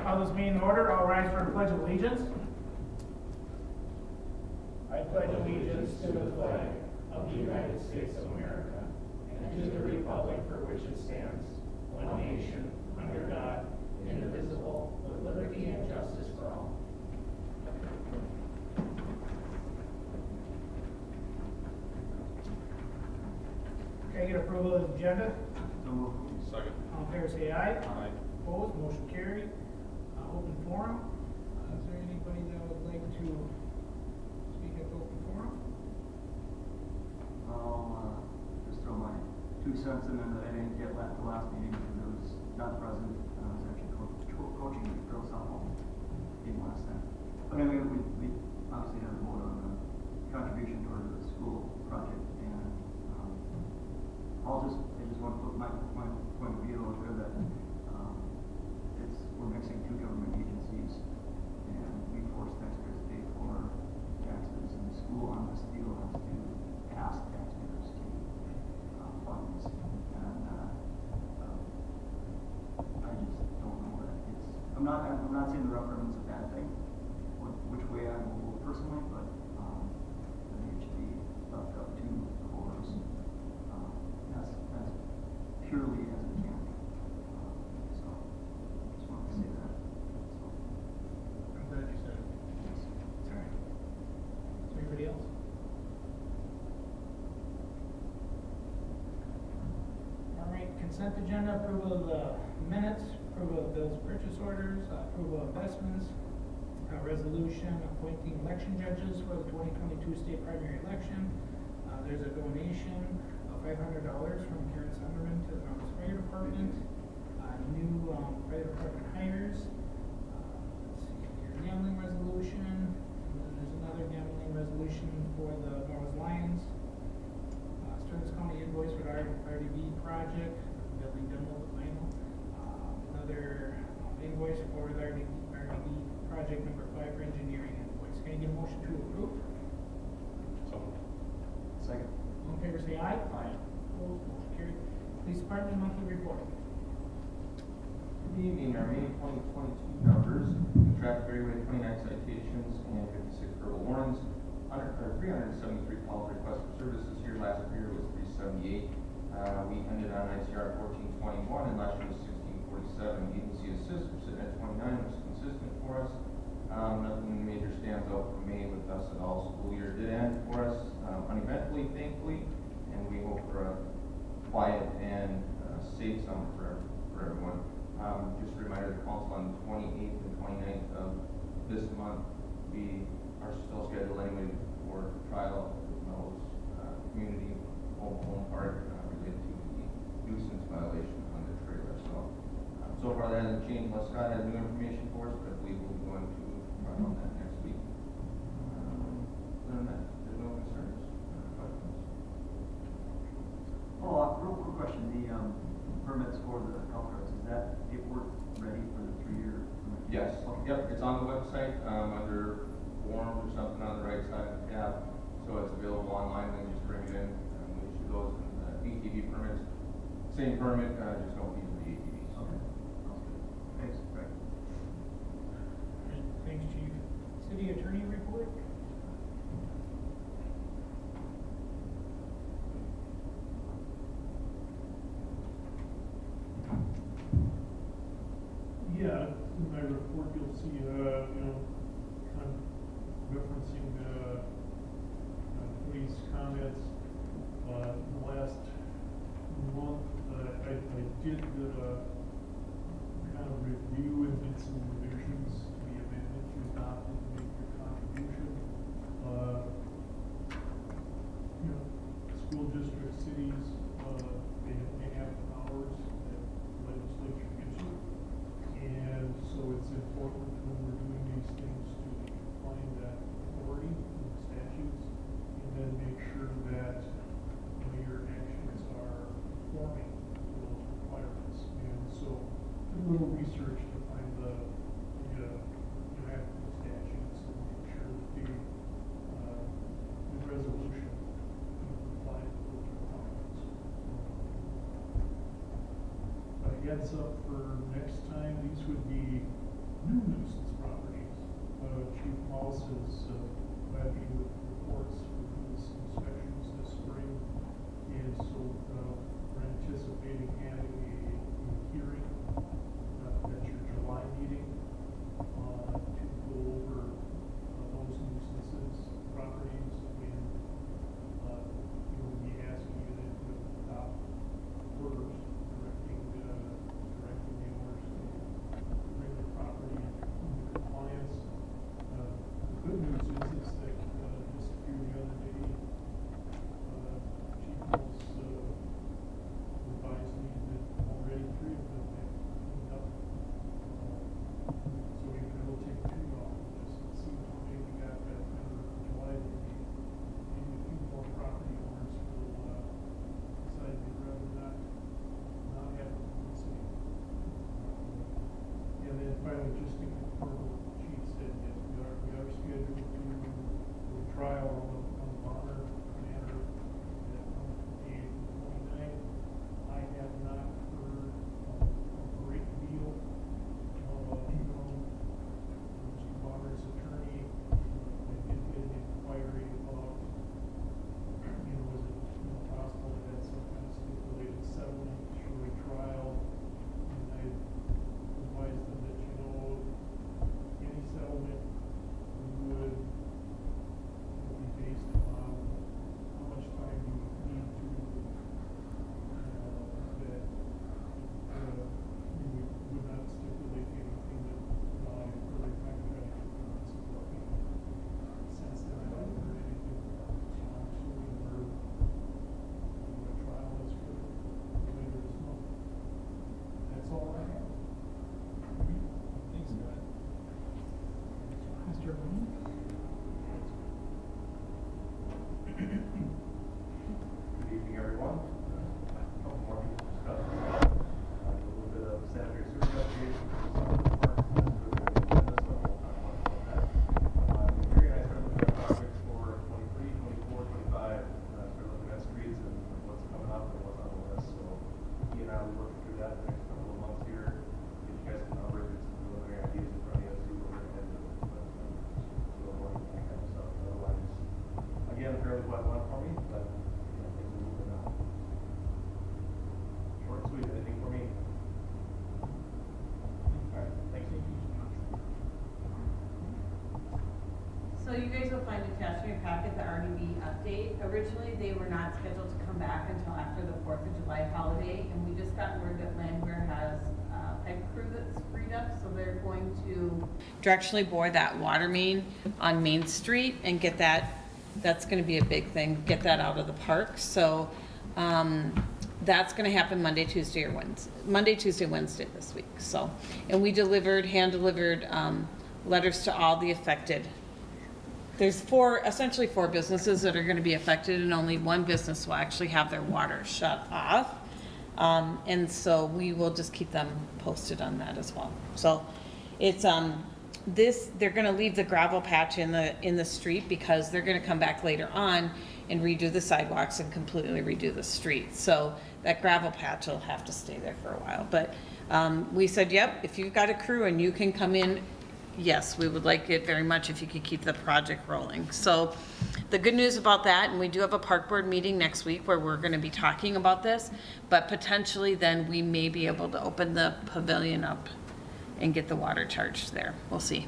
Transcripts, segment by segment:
call this meeting to order. I'll rise for the Pledge of Allegiance. I pledge allegiance to the flag of the United States of America and to the republic for which it stands, one nation, under God, indivisible, with liberty and justice for all. Can I get approval of the agenda? So moved. Second. All in favor, say aye. Aye. Opposed, motion carried. Open forum. Is there anybody that would like to speak at the open forum? I'll just throw my 2 cents in there that I didn't get at the last meeting because I was not present. I was actually coaching the girls softball game last time. But anyway, we obviously had a vote on the contribution toward the school project, and I just want to put my point of view out there that we're mixing 2 government agencies, and we force taxpayers to pay for taxes, and the school on this deal has to ask taxpayers to fund this. And I just don't know that it's. I'm not saying the referendum's a bad thing, which way I will vote personally, but I think it should be left up to the voters as purely as it can be. So just wanted to say that. So. I'm glad you said it. Yes. It's all right. Is there anybody else? All right, consent agenda, approval of the minutes, approval of bills, purchase orders, approval of investments, resolution appointing election judges for the 2022 state primary election. There's a donation of $500 from Karen Sunderman to the Melrose Fire Department. New fire department hires. Let's see here, gambling resolution. And then there's another gambling resolution for the Melrose Lions. Stearns County invoice for the RDB project, building demo the final. Another invoice for the RDB project number 5 for engineering invoice. Can I get a motion to approve? So. Second. All in favor say aye. Aye. Opposed, motion carried. Police Department monthly report. Good evening. Our May 2022 numbers: traffic area 29 citations and 56 verbal warnings. 373 calls requests for services here. Last year was 378. We ended on ICR 1421, and last year was 1647. Agency assist, we're sitting at 29, which is consistent for us. Nothing major stands out for May with us at all. School year did end for us uneventfully, thankfully, and we hope for a quiet and safe summer for everyone. Just a reminder, the council on the 28th and 29th of this month, we are still scheduled anyway for trial of Melrose community home park related to the nuisance violation on the trailer. So far that hasn't changed unless Scott has new information for us, but I believe we'll be going to trial on that next week. Other than that, there's no concerns. Questions? Real quick question. The permits for the golf carts, is that paperwork ready for the 3-year permit? Yes. Okay. Yep. It's on the website under forms or something on the right side of the tab, so it's available online. Then just bring it in. We issue those and ATV permits. Same permit, just no fees for the ATVs. Okay. Sounds good. Thanks. Right. All right, thanks, Chief. City Attorney report. Yeah, in my report you'll see, kind of referencing police comments. The last month, I did kind of review and did some revisions to the amendment you adopted to make your contribution. School district cities, they have powers that the legislature gives you. And so it's important when we're doing these things to find that authority in the statutes and then make sure that your actions are conforming to those requirements. And so do a little research to find the applicable statutes and make sure that the resolution complies with those requirements. So, heads up for next time, these would be finally just to confirm what the chief said, yes, we are scheduled to do a trial on the Bonner Manor that on the 28th and 29th. I have not heard a great deal from Mr. Bonner's attorney. I did get an inquiry about, was it possible to have some kind of stipulated settlement, show a trial, and I advised them that, any settlement would be based upon how much time you need to, that we would not stipulate anything that further contract since then I haven't heard anything, so I'm assuming we're a trial is for later this month. That's all I have. Thanks, Scott. Mr. Green? Good evening, everyone. Couple more people to discuss. A little bit of sanitary sewer investigation. Very nice to look at projects for 23, 24, 25. Start looking at streets and what's coming up and what's on the list. So he and I will work through that the next couple of months here. Get you guys some numbers, get some preliminary ideas in front of you, see what we're going to do. A little more that kind of stuff. Otherwise, again, fairly wet one for me, but things are moving now. Short and sweet, anything for me? All right, thanks. So you guys will find attached in your packet the RDB update. Originally, they were not scheduled to come back until after the 4th of July holiday, and we just got word that Landwehr has a pipe crew that's freed up, so they're going to directionally bore that water main on Main Street and get that's gonna be a big thing, get that out of the park. So, that's gonna happen Monday, Tuesday, Wednesday this week, so. And we hand-delivered, letters to all the affected. There's essentially four businesses that are gonna be affected, and only one business will actually have their water shut off. And so we will just keep them posted on that as well. So it's, they're gonna leave the gravel patch in the street because they're gonna come back later on and redo the sidewalks and completely redo the street. So that gravel patch will have to stay there for a while. But we said, yep, if you've got a crew and you can come in, yes, we would like it very much if you could keep the project rolling. So the good news about that, and we do have a park board meeting next week where we're gonna be talking about this, but potentially then we may be able to open the pavilion up and get the water charged there. We'll see.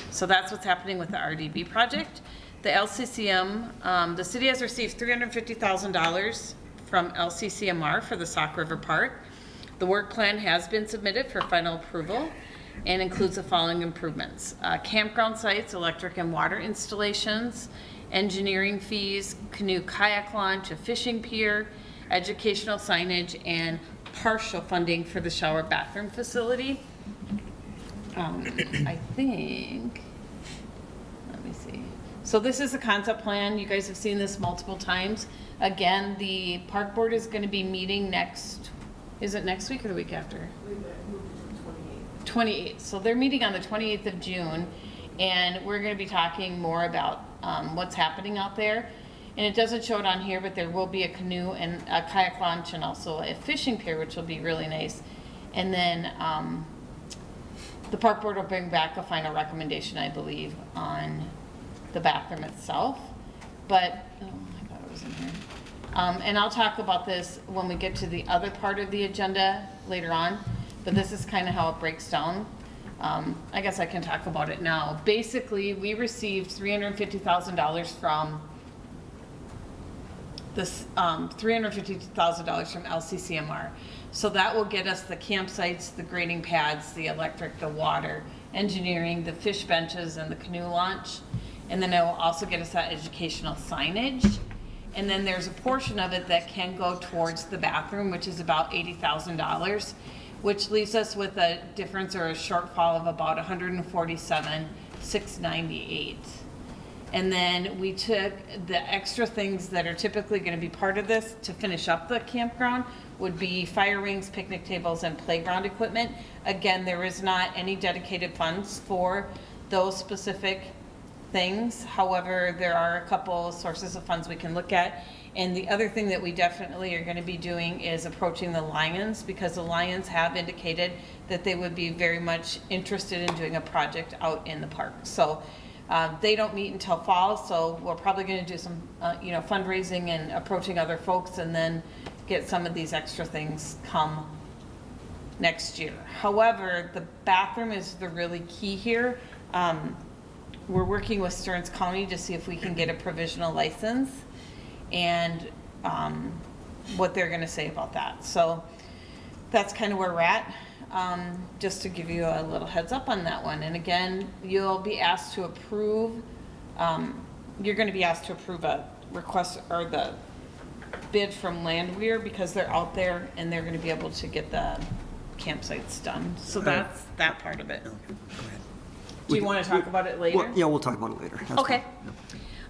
So that's what's happening with the RDB project. The LCCM, the city has received $350,000 from LCCMR for the Sauk River Park. The work plan has been submitted for final approval and includes the following improvements: campground sites, electric and water installations, engineering fees, canoe kayak launch, a fishing pier, educational signage, and partial funding for the shower bathroom facility. I think, let me see. So this is a concept plan. You guys have seen this multiple times. Again, the park board is going to be meeting is it next week or the week after? 28th. So they're meeting on the 28th of June, and we're going to be talking more about what's happening out there. And it doesn't show it on here, but there will be a canoe and a kayak launch and also a fishing pier, which will be really nice. And then the park board will bring back a final recommendation, I believe, on the bathroom itself. But, oh, I thought it was in here. And I'll talk about this when we get to the other part of the agenda later on. But this is kind of how it breaks down. I guess I can talk about it now. Basically, we received $350,000 from this, $350,000 from LCCMR. So that will get us the campsites, the grading pads, the electric, the water, engineering, the fish benches, and the canoe launch. And then it will also get us that educational signage. And then there's a portion of it that can go towards the bathroom, which is about $80,000. Which leaves us with a difference or a shortfall of about $147,698. And then we took the extra things that are typically gonna be part of this to finish up the campground would be fire rings, picnic tables, and playground equipment. Again, there is not any dedicated funds for those specific things. However, there are a couple sources of funds we can look at. And the other thing that we definitely are gonna be doing is approaching the Lions, because the Lions have indicated that they would be very much interested in doing a project out in the park. So they don't meet until fall, so we're probably gonna do some, fundraising and approaching other folks, and then get some of these extra things come next year. However, the bathroom is the really key here. We're working with Stearns County to see if we can get a provisional license, and what they're gonna say about that. So that's kind of where we're at. Just to give you a little heads up on that one. And again, you'll be asked to approve, you're gonna be asked to approve a request or the bid from Landwehr, because they're out there and they're gonna be able to get the campsites done. So that's that part of it. Okay, go ahead. Do you wanna talk about it later? Well, yeah, we'll talk about it later. That's Okay.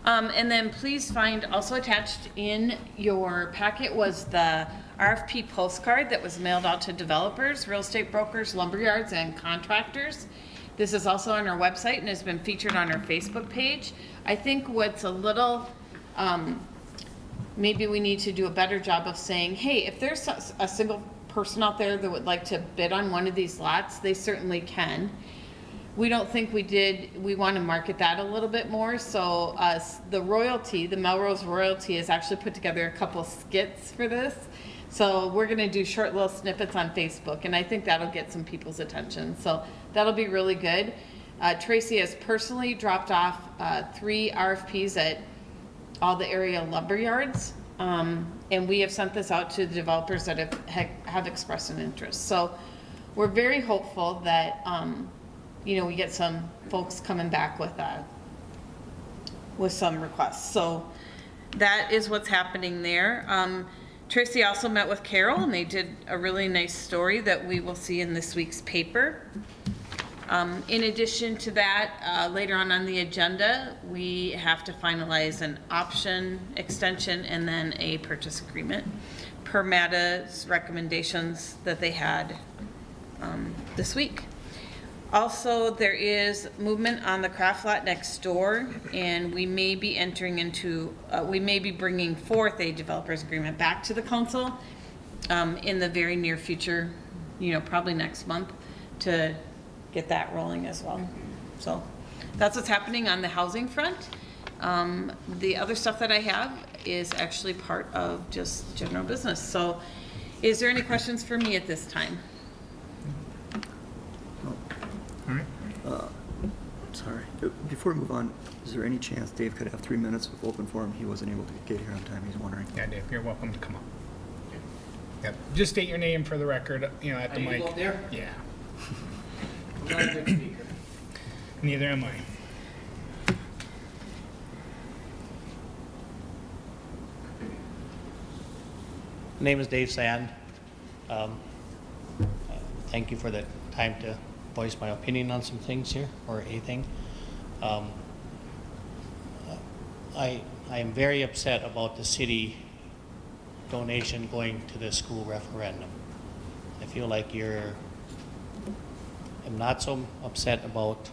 fine. And then please find, also attached in your packet was the RFP postcard that was mailed out to developers, real estate brokers, lumberyards, and contractors. This is also on our website and has been featured on our Facebook page. I think what's a little, maybe we need to do a better job of saying, hey, if there's a single person out there that would like to bid on one of these lots, they certainly can. We don't think we want to market that a little bit more. So the Melrose Royalty has actually put together a couple skits for this. So we're going to do short little snippets on Facebook, and I think that'll get some people's attention. So that'll be really good. Tracy has personally dropped off 3 RFPs at all the area lumber yards. And we have sent this out to the developers that have expressed an interest. So we're very hopeful that, we get some folks coming back with some requests. So that is what's happening there. Tracy also met with Carol, and they did a really nice story that we will see in this week's paper. In addition to that, later on the agenda, we have to finalize an option extension and then a purchase agreement per MATA's recommendations that they had this week. Also, there is movement on the craft lot next door, and we may be bringing forth a developer's agreement back to the council in the very near future, probably next month, to get that rolling as well. So that's what's happening on the housing front. The other stuff that I have is actually part of just general business. So is there any questions for me at this time? Sorry. Before we move on, is there any chance Dave could have 3 minutes with open forum? He wasn't able to get here on time. He's wondering. Yeah, Dave, you're welcome to come up. Yep. Just state your name for the record, at the I need to mic. go up there? Yeah. I'm not a good speaker. Neither am I. Name is Dave Sand. Thank you for the time to voice my opinion on some things here, or anything. I am very upset about the city donation going to the school referendum. I feel like I'm not so upset about,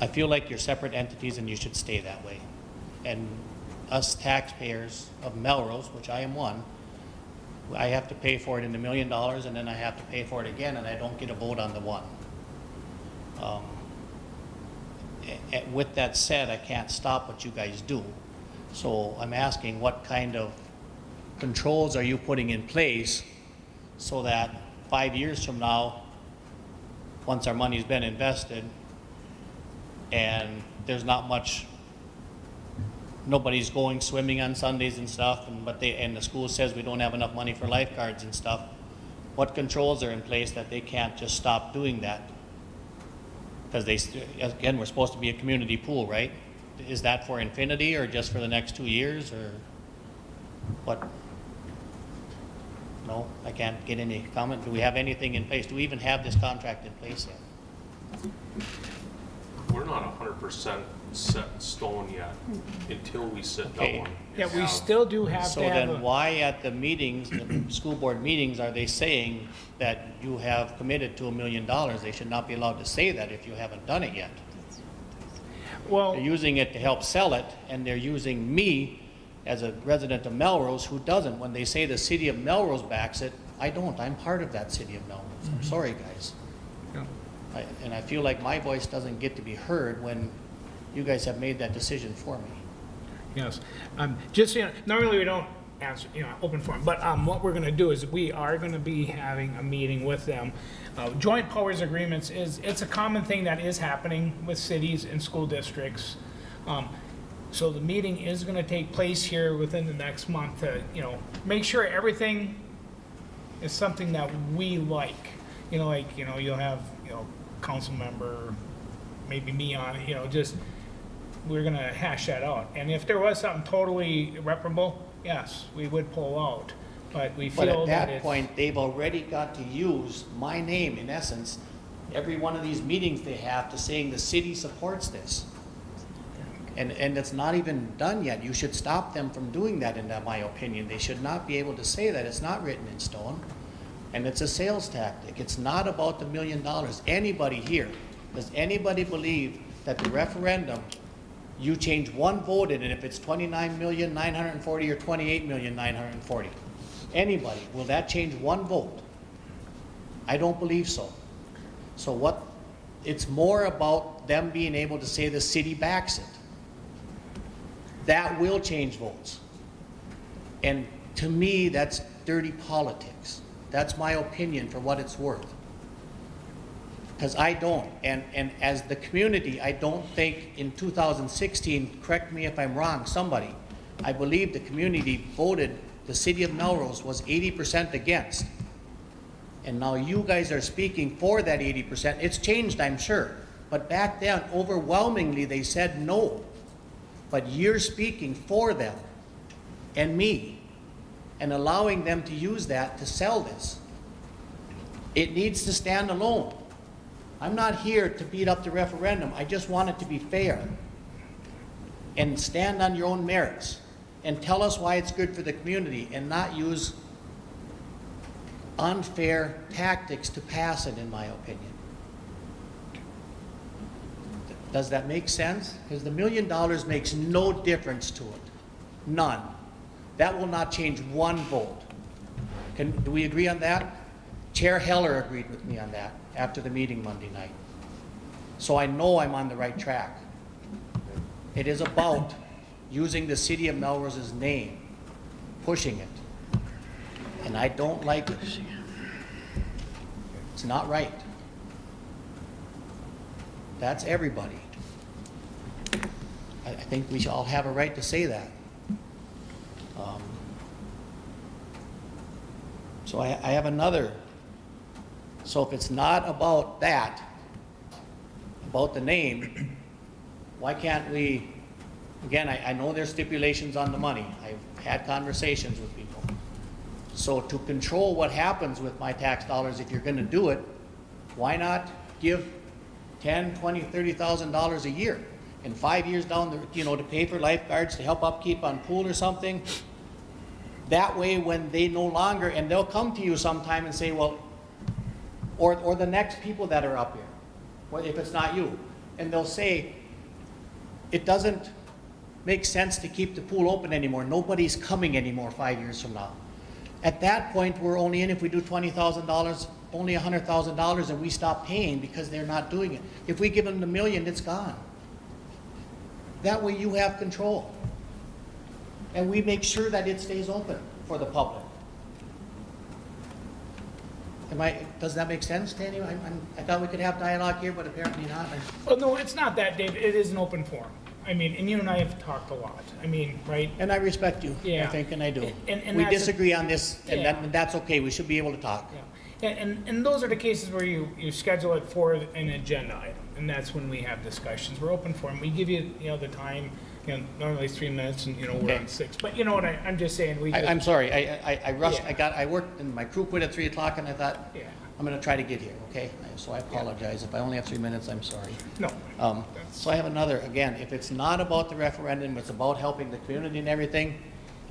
I feel like you're separate entities and you should stay that way. And us taxpayers of Melrose, which I am one, I have to pay for it in $1 million, and then I have to pay for it again, and I don't get a vote on the one. With that said, I can't stop what you guys do. So I'm asking, what kind of controls are you putting in place so that 5 years from now, once our money's been invested and there's not much, nobody's going swimming on Sundays and stuff, and the school says we don't have enough money for lifeguards and stuff, what controls are in place that they can't just stop doing that? Because again, we're supposed to be a community pool, right? Is that for infinity or just for the next 2 years, or what? No, I can't get any comment. Do we have anything in place? Do we even have this contract in place yet? we're not 100% set in stone yet until we sit Okay. down. Yeah, we and still do have So to have then a, why at the meetings, the school board meetings, are they saying that you have committed to $1 million? They should not be allowed to say that if you haven't done it yet. well, They're using it to help sell it, and they're using me as a resident of Melrose who doesn't. When they say the city of Melrose backs it, I don't. I'm part of that city of Melrose. I'm sorry, guys. yeah. And I feel like my voice doesn't get to be heard when you guys have made that decision for me. Yes, just, normally we don't answer, open forum, but, what we're gonna do is we are gonna be having a meeting with them. Joint powers agreements it's a common thing that is happening with cities and school districts. So the meeting is gonna take place here within the next month to, make sure everything is something that we like. You'll have, council member, maybe me on it, just, we're gonna hash that out. And if there was something totally irreparable, yes, we would pull out. But we But feel at that that it's. point, they've already got to use my name, in essence, every one of these meetings they have to saying the city supports this. And it's not even done yet. You should stop them from doing that, in my opinion. They should not be able to say that. It's not written in stone. And it's a sales tactic. It's not about the $1 million. Anybody here, does anybody believe that the referendum, you change one vote in it, if it's 29,940,000 or 28,940,000? Anybody, will that change one vote? I don't believe so. So it's more about them being able to say the city backs it. That will change votes. And to me, that's dirty politics. That's my opinion for what it's worth. Because I don't, and as the community, I don't think in 2016, correct me if I'm wrong, somebody, I believe the community voted, the city of Melrose was 80% against. And now you guys are speaking for that 80%. It's changed, I'm sure. But back then, overwhelmingly, they said no. But you're speaking for them and me and allowing them to use that to sell this. It needs to stand alone. I'm not here to beat up the referendum. I just want it to be fair. And stand on your own merits and tell us why it's good for the community and not use unfair tactics to pass it, in my opinion. Does that make sense? Because the $1 million makes no difference to it. None. That will not change one vote. Do we agree on that? Chair Heller agreed with me on that after the meeting Monday night. So I know I'm on the right track. It is about using the city of Melrose's name, pushing it. And I don't like it. It's not right. That's everybody. I think we should all have a right to say that. So I have another. So if it's not about that, about the name, why can't we, again, I know there's stipulations on the money. I've had conversations with people. So to control what happens with my tax dollars, if you're gonna do it, why not give $10,000, $20,000, $30,000 a year? And 5 years down the, to pay for lifeguards, to help upkeep on pool or something. That way, when they no longer, and they'll come to you sometime and say, well, or the next people that are up here, well, if it's not you, and they'll say, it doesn't make sense to keep the pool open anymore. Nobody's coming anymore 5 years from now. At that point, we're only in, if we do $20,000, only $100,000, and we stop paying because they're not doing it. If we give them the $1 million, it's gone. That way you have control. And we make sure that it stays open for the public. Does that make sense to anyone? I thought we could have dialogue here, but apparently not. Well, no, it's not that, Dave. It is an open forum. And you and I have talked a lot. Right? And I respect you, Yeah. I think, and I do. And We that's disagree on this, and Yeah. that's okay. We should be able to talk. Yeah. And those are the cases where you schedule it for an agenda item, and that's when we have discussions. We're open forum. We give you, the time You know, normally it's 3 minutes and, you know, we're Okay. on 6. But you know what, I'm just saying, we just. I'm sorry, I rushed, Yeah. I worked, and my crew quit at 3 o'clock, and I thought, Yeah. I'm gonna try to get here, okay? So I apologize. If I only have 3 minutes, I'm sorry. No. So I have another, again, if it's not about the referendum, it's about helping the community and everything,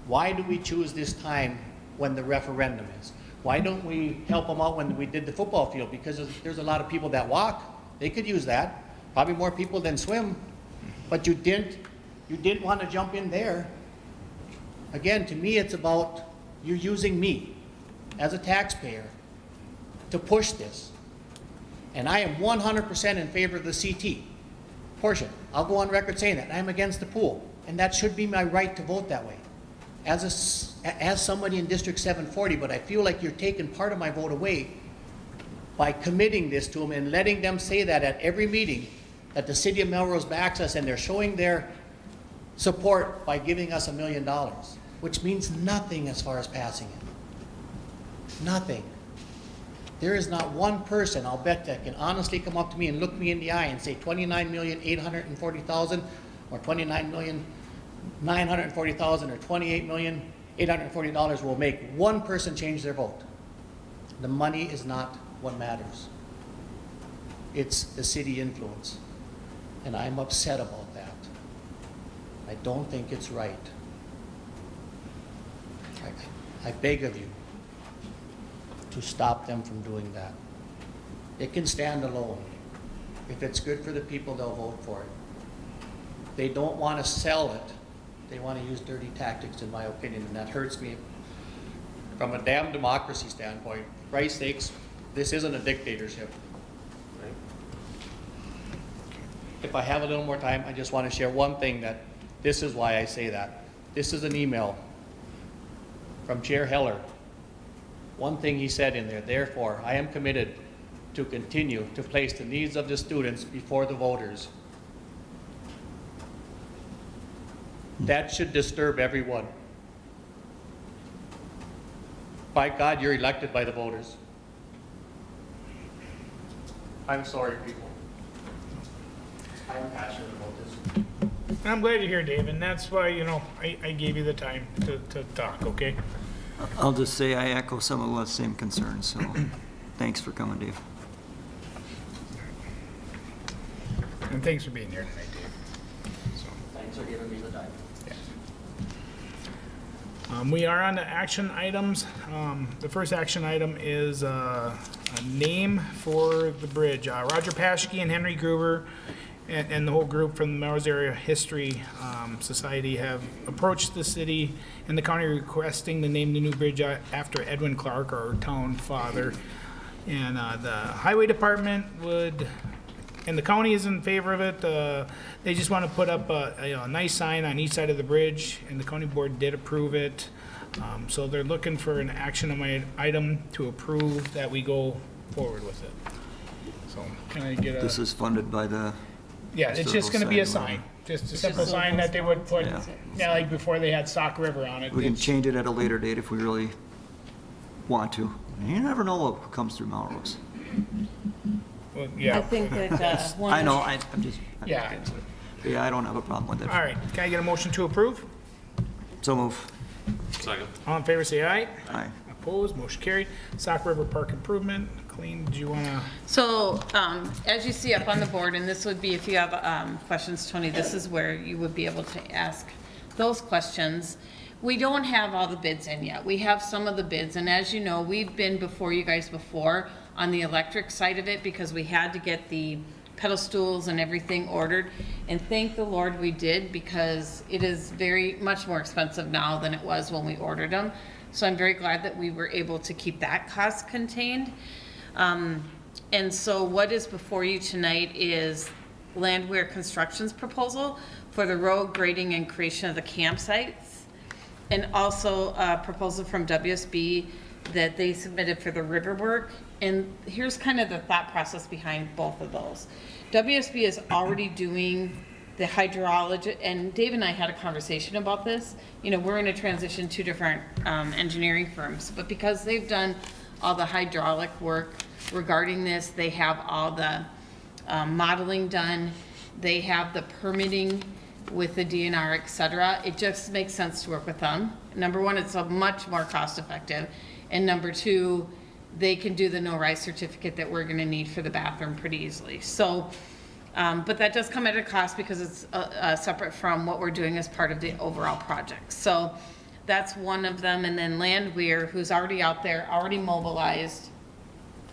why do we choose this time when the referendum is? Why don't we help them out when we did the football field? Because there's a lot of people that walk, they could use that, probably more people than swim, but you didn't want to jump in there. Again, to me, it's about you using me as a taxpayer to push this. And I am 100% in favor of the CT portion. I'll go on record saying that. I'm against the pool, and that should be my right to vote that way. As somebody in District 740, but I feel like you're taking part of my vote away by committing this to them and letting them say that at every meeting, that the city of Melrose backs us, and they're showing their support by giving us $1 million, which means nothing as far as passing it. Nothing. There is not one person, I'll bet, that can honestly come up to me and look me in the eye and say 29,840,000 or 29,940,000 or $28,840 will make one person change their vote. The money is not what matters. It's the city influence. And I'm upset about that. I don't think it's right. I beg of you to stop them from doing that. It can stand alone. If it's good for the people, they'll vote for it. They don't want to sell it. They want to use dirty tactics, in my opinion, and that hurts me from a damn democracy standpoint. For Christ's sakes, this isn't a dictatorship. Right? If I have a little more time, I just want to share one thing that this is why I say that. This is an email from Chair Heller. One thing he said in there, therefore, I am committed to continue to place the needs of the students before the voters. That should disturb everyone. By God, you're elected by the voters. I'm sorry, people. I'm passionate about this. I'm glad you're here, Dave, and that's why, you know, I gave you the time to talk, okay? I'll just say I echo some of the same concerns, so thanks for coming, Dave. And thanks for being here tonight, Dave. So, Thanks for giving me the time. we are on to action items. The first action item is a name for the bridge. Roger Paschke and Henry Gruber and the whole group from the Melrose Area History Society have approached the city and the county requesting to name the new bridge after Edwin Clark, our town father. And the highway department would, and the county is in favor of it. They just want to put up a nice sign on each side of the bridge, and the county board did approve it. So they're looking for an action item to approve that we go forward with it. So can I get a? This is funded by the, Yeah, it's just gonna be a Historical sign, just a simple sign that they would put, Yeah. yeah, like before they had Stock River on it. we can It's- change it at a later date if we really want to. You never know what comes through Melrose. well, Yeah. I think that, one. I know, I'm just. Yeah. Yeah, I don't have a problem with it. All right, can I get a motion to approve? So move. Second. All in favor, say aye. Aye. Opposed, motion carried. Stock River Park Improvement, Colleen, do you wanna? So, as you see up on the board, and this would be, if you have, questions, Tony, this is where you would be able to ask those questions. We don't have all the bids in yet. We have some of the bids, and as you know, we've been before you guys before on the electric side of it because we had to get the pedal stools and everything ordered. And thank the Lord we did, because it is very much more expensive now than it was when we ordered them. So I'm very glad that we were able to keep that cost contained. And so what is before you tonight is Landwehr Construction's proposal for the road grading and creation of the campsites. And also a proposal from WSB that they submitted for the river work. And here's kind of the thought process behind both of those. WSB is already doing the hydrology, and Dave and I had a conversation about this. You know, we're in a transition to different engineering firms, but because they've done all the hydraulic work regarding this, they have all the modeling done, they have the permitting with the DNR, et cetera. It just makes sense to work with them. Number one, it's a much more cost effective. And number two, they can do the no rise certificate that we're gonna need for the bathroom pretty easily. So, but that does come at a cost because it's separate from what we're doing as part of the overall project. So that's one of them. And then Landwehr, who's already out there, already mobilized,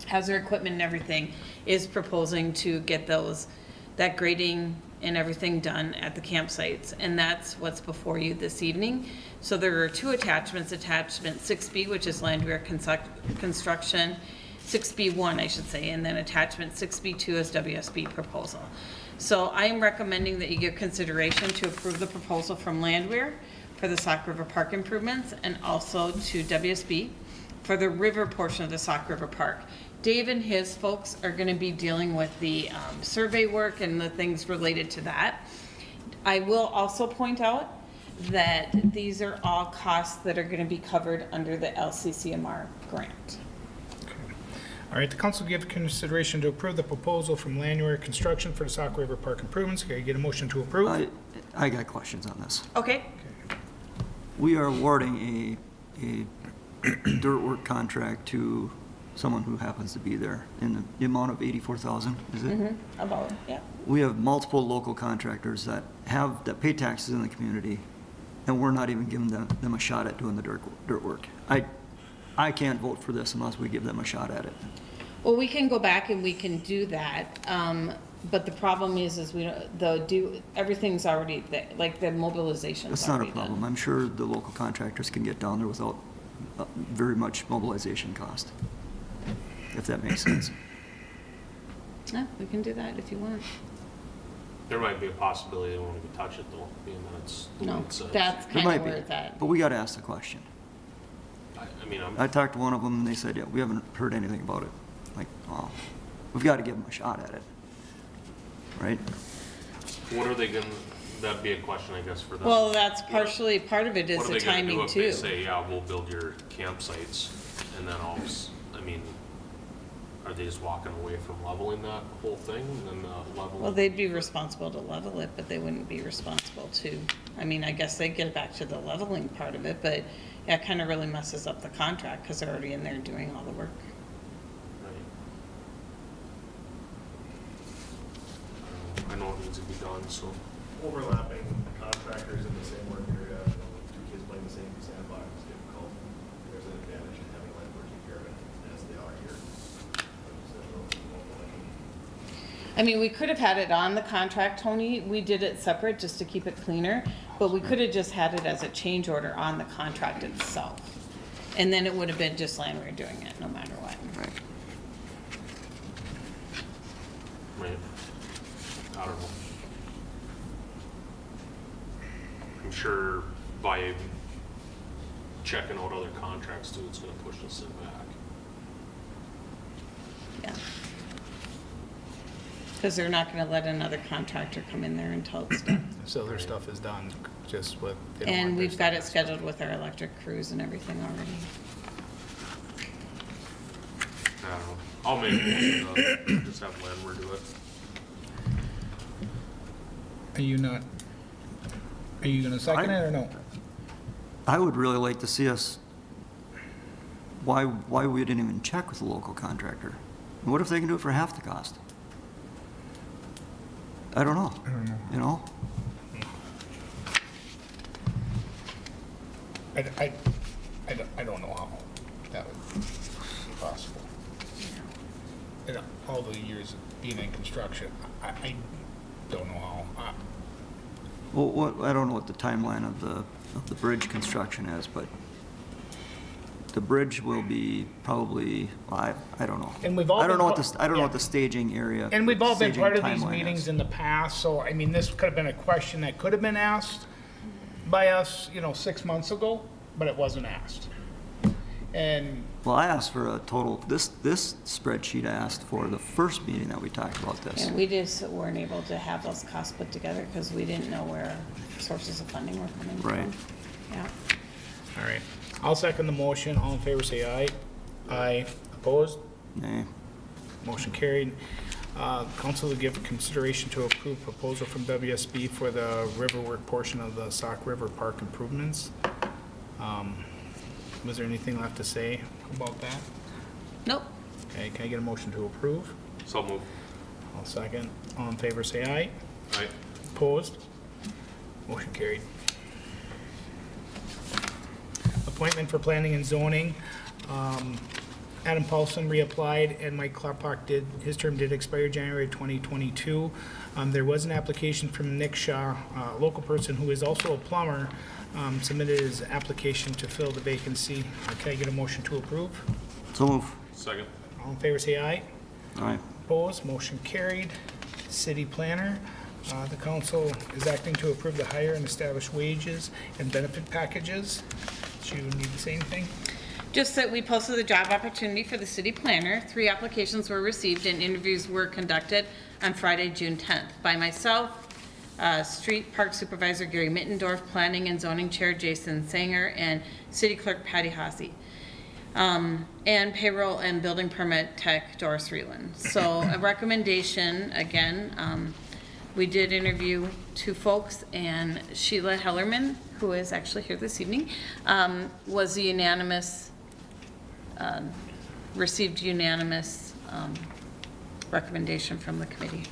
has their equipment and everything, is proposing to get that grading and everything done at the campsites. And that's what's before you this evening. So there are two attachments, attachment 6B, which is Landwehr construction, 6B1, I should say, and then attachment 6B2 is WSB proposal. So I am recommending that you give consideration to approve the proposal from Landwehr for the Sauk River Park improvements, and also to WSB for the river portion of the Sauk River Park. Dave and his folks are gonna be dealing with the survey work and the things related to that. I will also point out that these are all costs that are gonna be covered under the LCCMR grant. All right, the council give consideration to approve the proposal from Landwehr Construction for the Sauk River Park improvements. Can I get a motion to approve? I got questions on this. Okay, We are awarding a dirt work contract to someone who happens to be there in the amount of 84,000, is it? about, yeah. We have multiple local contractors that pay taxes in the community, and we're not even giving them a shot at doing the dirt work. I can't vote for this unless we give them a shot at it. Well, we can go back and we can do that, but the problem is we don't, everything's already, like the mobilization's That's not a already problem. done. I'm sure the local contractors can get down there without very much mobilization cost, if that makes sense. Yeah, we can do that if you want. There might be a possibility they won't even touch it though, being that it's the way No, it says. that's There kind might of be, where it's at. but we gotta ask the question. I mean, I talked to one of them, and they said, yeah, we haven't heard anything about it. Like, oh, we've got to give them a shot at it, right? what are they gonna, that'd be a question, I guess, for them. Well, that's partially, part of it is What are the they gonna do timing if they too. say, yeah, we'll build your campsites, and then I mean, are they just walking away from leveling that whole thing, and then leveling? Well, they'd be responsible to level it, but they wouldn't be responsible to, I mean, I guess they'd get back to the leveling part of it, but yeah, it kind of really messes up the contract because they're already in there doing all the work. Right. I know it needs to be done, so. Overlapping contractors in the same work area, two kids playing the same sandbox is difficult. There's an advantage in having Landwehr take care of it as they are here. I mean, we could have had it on the contract, Tony. We did it separate just to keep it cleaner, but we could have just had it as a change order on the contract itself. And then it would have been just Landwehr doing it, no matter what. Right. Right. I don't know. I'm sure by checking out other contracts too, it's gonna push us back. Yeah. Because they're not gonna let another contractor come in there until it's done. So their stuff is done, just with. they don't And want their we've got stuff. it scheduled with our electric crews and everything already. I don't know. I'll make a motion to just have Landwehr do it. Are you gonna second it or no? I would really like to see us, why we didn't even check with the local contractor. What if they can do it for half the cost? I don't know. You know? I don't know how that would be possible. In all the years of being in construction, I don't know how. Well, I don't know what the timeline of the bridge construction is, but the bridge will be probably, I don't know. And we've all I don't been know part- what yeah. the staging area. And we've all been staging part of these timeline meetings is. in the past, so I mean, this could have been a question that could have been asked by us, 6 months ago, but it wasn't asked. And, Well, I asked for a total, this spreadsheet I asked for the first meeting that we talked about this. And we just weren't able to have those costs put together because we didn't know where sources of funding were coming from. Right. Yeah. all right, I'll second the motion. All in favor, say aye. Aye. Opposed? Nay. Motion carried. Council to give consideration to approve proposal from WSB for the riverwork portion of the Sauk River Park improvements. Was there anything left to say about that? Nope. Okay, can I get a motion to approve? So move. I'll second. All in favor, say aye. Aye. Opposed? Motion carried. Appointment for planning and zoning. Adam Paulson reapplied, and Mike Klapak his term did expire January 2022. There was an application from Nick Shaw, a local person who is also a plumber, submitted his application to fill the vacancy. Can I get a motion to approve? So move. Second. All in favor, say aye. Aye. Opposed, motion carried. City planner, the council is acting to approve the hire and establish wages and benefit packages. Do you need to say anything? Just that we posted the job opportunity for the city planner. 3 applications were received and interviews were conducted on Friday, June 10th by myself, Street Park Supervisor Gary Mittendorf, Planning and Zoning Chair Jason Sanger, and City Clerk Patty Haase. And Payroll and Building Permit Tech Doris Reeland. So a recommendation, again, we did interview 2 folks, and Sheila Hellerman, who is actually here this evening, was a unanimous, received unanimous recommendation from the committee.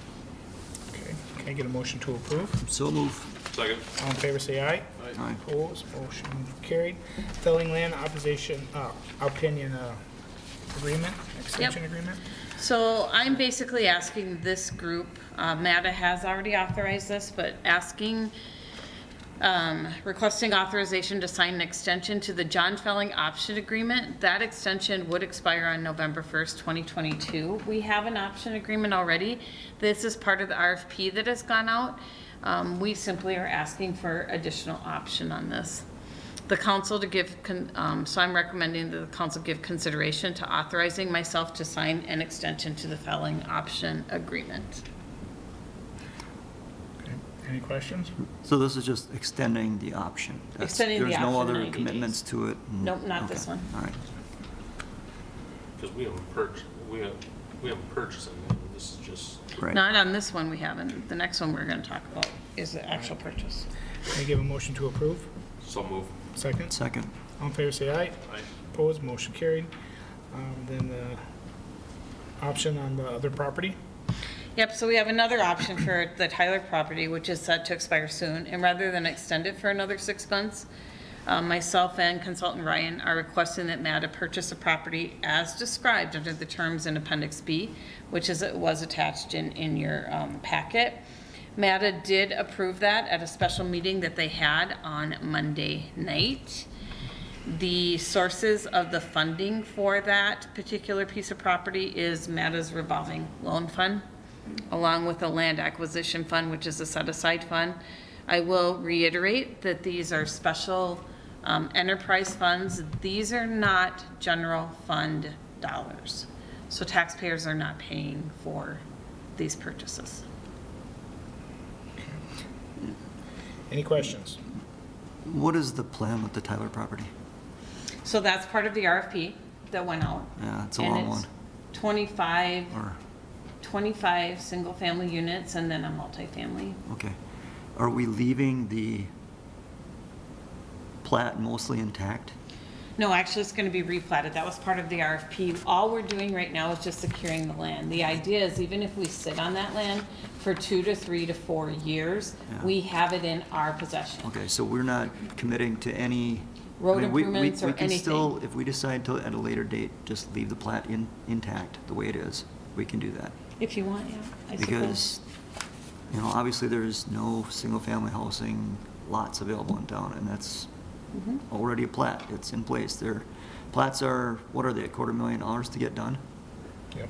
Okay, can I get a motion to approve? So move. Second. All in favor, say aye. Aye. Opposed, motion carried. Felling land opinion agreement, extension agreement? So I'm basically asking this group, MATA has already authorized this, but asking, requesting authorization to sign an extension to the John Felling option agreement. That extension would expire on November 1st, 2022. We have an option agreement already. This is part of the RFP that has gone out. We simply are asking for additional option on this. The council to give, so I'm recommending that the council give consideration to authorizing myself to sign an extension to the Felling option agreement. Okay, any questions? So this is just extending the option? That's- Extending the There's no option other 90 commitments days. to it? Nope, not this Okay, one. All right. Because we haven't purchased anything. This is just, Right. Not on this one we haven't. The next one we're gonna talk about is the actual purchase. Can I give a motion to approve? so move. Second? Second. All in favor, say aye. Aye. Opposed, motion carried. Then the option on the other property? Yep, so we have another option for the Tyler property, which is set to expire soon. And rather than extend it for another 6 months, myself and consultant Ryan are requesting that MATA purchase a property as described under the terms in Appendix B, which was attached in your packet. MATA did approve that at a special meeting that they had on Monday night. The sources of the funding for that particular piece of property is MATA's revolving loan fund, along with a land acquisition fund, which is a set-aside fund. I will reiterate that these are special enterprise funds. These are not general fund dollars. So taxpayers are not paying for these purchases. Any questions? What is the plan with the Tyler property? So that's part of the RFP that went out. Yeah, it's a And long it's one. 25 single-family units and then a multifamily. Okay. Are we leaving the plat mostly intact? No, actually, it's gonna be replatted. That was part of the RFP. All we're doing right now is just securing the land. The idea is even if we sit on that land for 2 to 3 to 4 years, Yeah. we have it in our possession. Okay, so we're not committing to any. Road I mean, improvements or We can still, anything. if we decide to, at a later date, just leave the plat intact, the way it is, we can do that. If you want, yeah, I suppose. Because, you know, obviously there's no single-family housing lots available in town, and that's Mhm. already a plat, it's in place. Plats are, what are they, $250,000 to get done? Yep.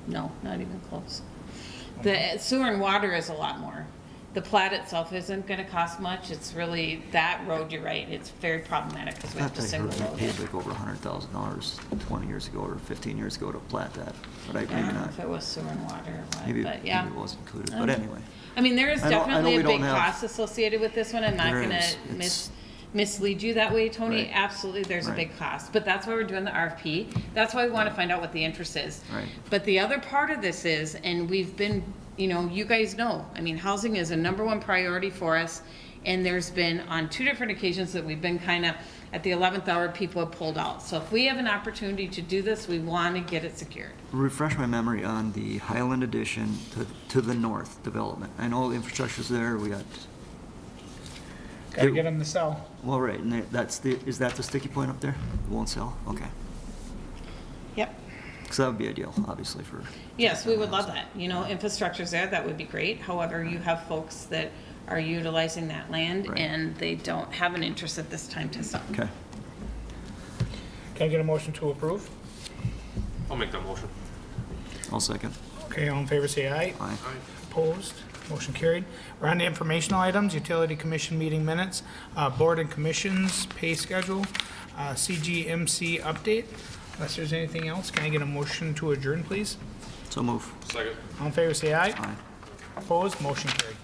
No, not even close. The sewer and water is a lot more. The plat itself isn't gonna cost much. It's really, that road, you're right, it's very problematic because we have to I single heard we road paid it. like over $100,000 20 years ago or 15 years ago to plat that, but I maybe don't know not. if it was sewer and water or Maybe, what, but maybe yeah. it wasn't included, Um, but anyway. I mean, there is I know definitely we a big don't have- cost associated with this one. I'm not There gonna is. It's- mislead you that way, Tony. Right. Absolutely, there's a Right. big cost, but that's why we're doing the RFP. That's why we want to find out what the interest is. Right. But the other part of this is, and we've been, you know, you guys know, I mean, housing is a #1 priority for us. And there's been on 2 different occasions that we've been kind of, at the 11th hour, people have pulled out. So if we have an opportunity to do this, we want to get it secured. Refresh my memory on the Highland addition to the north development. I know the infrastructure's there, we got, Gotta get them to sell. well, right, and is that the sticky point up there? It won't sell? Okay. Yep. Because that would be ideal, obviously, for. Yes, we would love that. You know, infrastructure's there, that would be great. However, you have folks that are utilizing that land Right. and they don't have an interest at this time to sell. Okay. Can I get a motion to approve? I'll make that motion. I'll second. Okay, all in favor, say aye. Aye. Opposed? Motion carried. We're on to informational items, utility commission meeting minutes, board and commissions, pay schedule, CGMC update. Unless there's anything else, can I get a motion to adjourn, please? So move. Second. All in favor, say aye. Aye. Opposed? Motion carried.